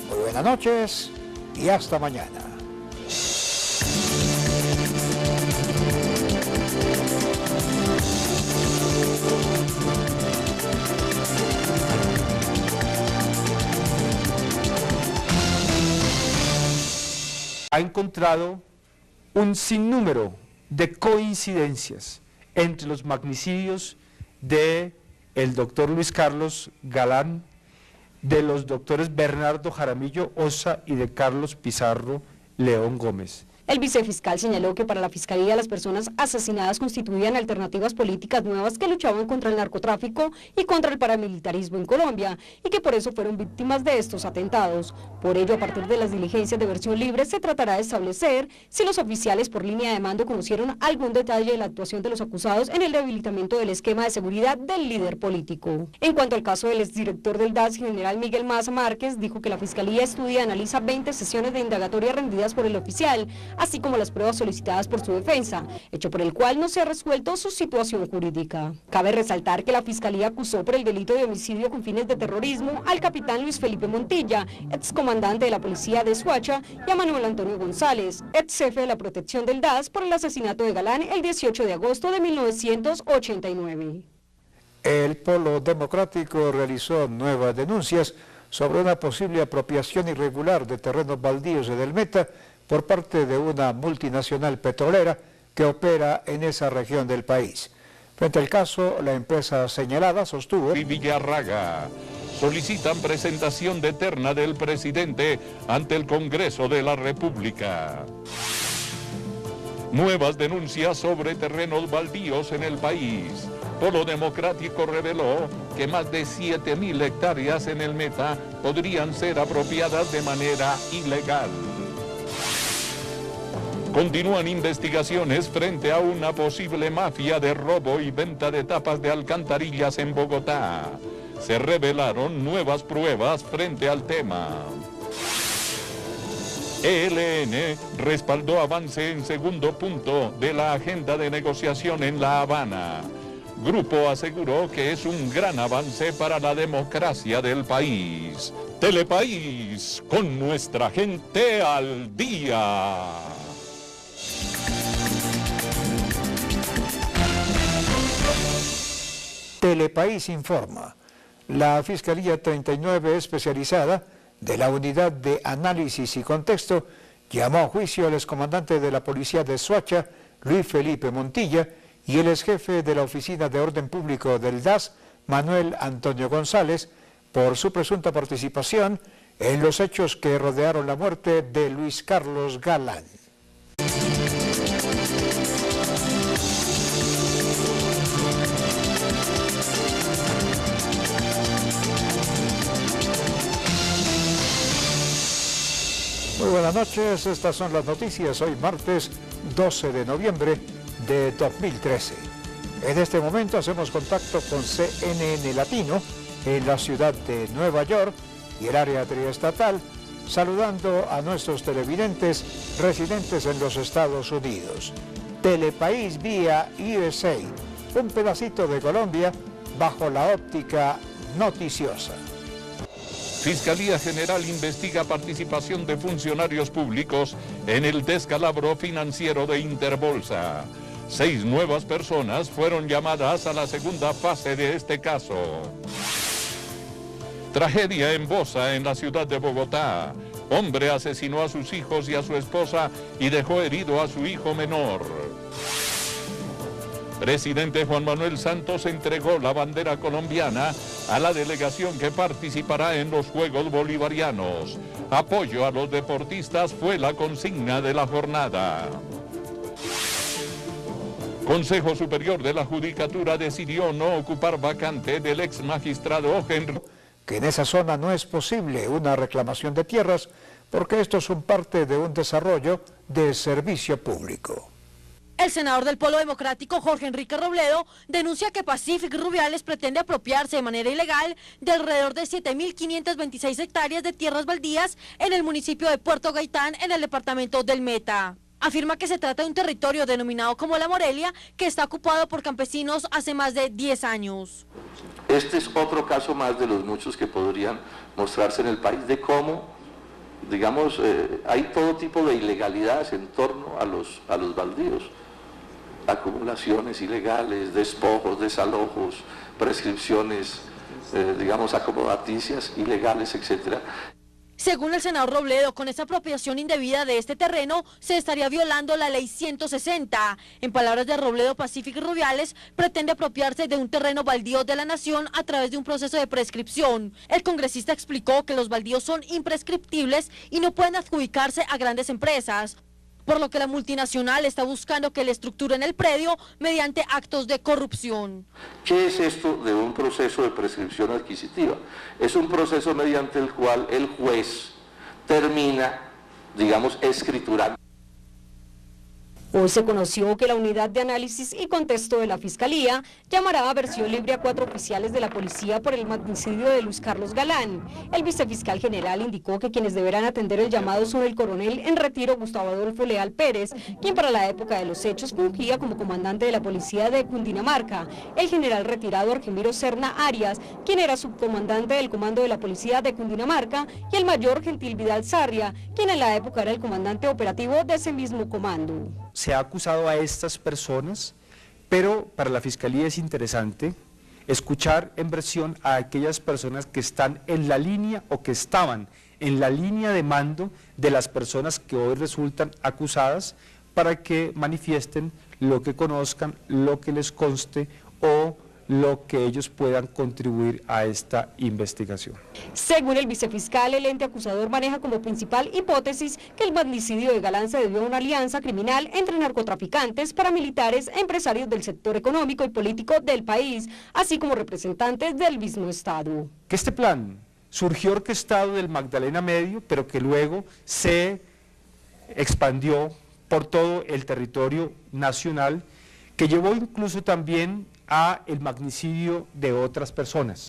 Muy buenas noches y hasta mañana. Ha encontrado un sinnúmero de coincidencias entre los magnicidios de el doctor Luis Carlos Galán, de los doctores Bernardo Jaramillo Osa y de Carlos Pizarro León Gómez. El vicefiscal señaló que para la Fiscalía las personas asesinadas constituían alternativas políticas nuevas que luchaban contra el narcotráfico y contra el paramilitarismo en Colombia y que por eso fueron víctimas de estos atentados. Por ello, a partir de las diligencias de versión libre, se tratará de establecer si los oficiales por línea de mando conocieron algún detalle de la actuación de los acusados en el debilitamiento del esquema de seguridad del líder político. En cuanto al caso del exdirector del DAS, general Miguel Maza Márquez, dijo que la Fiscalía estudia y analiza 20 sesiones de indagatoria rendidas por el oficial, así como las pruebas solicitadas por su defensa, hecho por el cual no se ha resuelto su situación jurídica. Cabe resaltar que la Fiscalía acusó por el delito de homicidio con fines de terrorismo al capitán Luis Felipe Montilla, excomandante de la policía de Soacha, y a Manuel Antonio González, ex jefe de la protección del DAS, por el asesinato de Galán el 18 de agosto de 1989. El Polo Democrático realizó nuevas denuncias sobre una posible apropiación irregular de terrenos baldíos de Del Meta por parte de una multinacional petrolera que opera en esa región del país. Frente al caso, la empresa señalada sostuvo... Y Villarraga solicitan presentación de terna del presidente ante el Congreso de la República. Nuevas denuncias sobre terrenos baldíos en el país. Polo Democrático reveló que más de 7.000 hectáreas en el Meta podrían ser apropiadas de manera ilegal. Continúan investigaciones frente a una posible mafia de robo y venta de tapas de alcantarillas en Bogotá. Se revelaron nuevas pruebas frente al tema. ELN respaldó avance en segundo punto de la agenda de negociación en La Habana. Grupo aseguró que es un gran avance para la democracia del país. Telepaís, con nuestra gente al día. Telepaís informa. La Fiscalía 39 especializada de la Unidad de Análisis y Contexto llamó a juicio al excomandante de la Policía de Soacha, Luis Felipe Montilla, y el exjefe de la Oficina de Orden Público del DAS, Manuel Antonio González por su presunta participación en los hechos que rodearon la muerte de Luis Carlos Galán. Muy buenas noches, estas son las noticias hoy martes 12 de noviembre de 2013. En este momento hacemos contacto con CNN Latino en la ciudad de Nueva York y el área triestatal, saludando a nuestros televidentes residentes en los Estados Unidos. Telepaís vía USA, un pedacito de Colombia bajo la óptica noticiosa. Fiscalía General investiga participación de funcionarios públicos en el descalabro financiero de Interbolsa. 6 nuevas personas fueron llamadas a la segunda fase de este caso. Tragedia en Bosa, en la ciudad de Bogotá. Hombre asesinó a sus hijos y a su esposa y dejó herido a su hijo menor. Presidente Juan Manuel Santos entregó la bandera colombiana a la delegación que participará en los Juegos Bolivarianos. Apoyo a los deportistas fue la consigna de la jornada. Consejo Superior de la Judicatura decidió no ocupar vacante del ex magistrado Henry. Que en esa zona no es posible una reclamación de tierras porque estos son parte de un desarrollo de servicio público. El senador del Polo Democrático, Jorge Enrique Robledo, denuncia que Pacific Rubiales pretende apropiarse de manera ilegal de alrededor de 7.526 hectáreas de tierras baldías en el municipio de Puerto Gaitán, en el departamento del Meta. Afirma que se trata de un territorio denominado como La Morelia, que está ocupado por campesinos hace más de 10 años. Este es otro caso más de los muchos que podrían mostrarse en el país de cómo, digamos, hay todo tipo de ilegalidades en torno a los baldíos. Acumulaciones ilegales, despojos, desalojos, prescripciones, digamos, acomodaticias ilegales, etcétera. Según el senador Robledo, con esta apropiación indebida de este terreno, se estaría violando la ley 160. En palabras de Robledo, Pacific Rubiales pretende apropiarse de un terreno baldío de la nación a través de un proceso de prescripción. El congresista explicó que los baldíos son imprescriptibles y no pueden adjudicarse a grandes empresas, por lo que la multinacional está buscando que le estructuren el predio mediante actos de corrupción. ¿Qué es esto de un proceso de prescripción adquisitiva? Es un proceso mediante el cual el juez termina, digamos, escriturando. Hoy se conoció que la Unidad de Análisis y Contexto de la Fiscalía llamará a versión libre a 4 oficiales de la policía por el magnicidio de Luis Carlos Galán. El vicefiscal general indicó que quienes deberán atender el llamado son el coronel en retiro Gustavo Adolfo Leal Pérez, quien para la época de los hechos fungía como comandante de la policía de Cundinamarca, el general retirado Argemiro Serna Arias, quien era subcomandante del comando de la policía de Cundinamarca, y el mayor Gentil Vidal Sarria, quien en la época era el comandante operativo de ese mismo comando. Se ha acusado a estas personas, pero para la Fiscalía es interesante escuchar en versión a aquellas personas que están en la línea o que estaban en la línea de mando de las personas que hoy resultan acusadas, para que manifiesten lo que conozcan, lo que les conste o lo que ellos puedan contribuir a esta investigación. Según el vicefiscal, el ente acusador maneja como principal hipótesis que el magnicidio de Galán se debió a una alianza criminal entre narcotraficantes, paramilitares, empresarios del sector económico y político del país, así como representantes del mismo Estado. Que este plan surgió orquestado del Magdalena Medio, pero que luego se expandió por todo el territorio nacional, que llevó incluso también a el magnicidio de otras personas.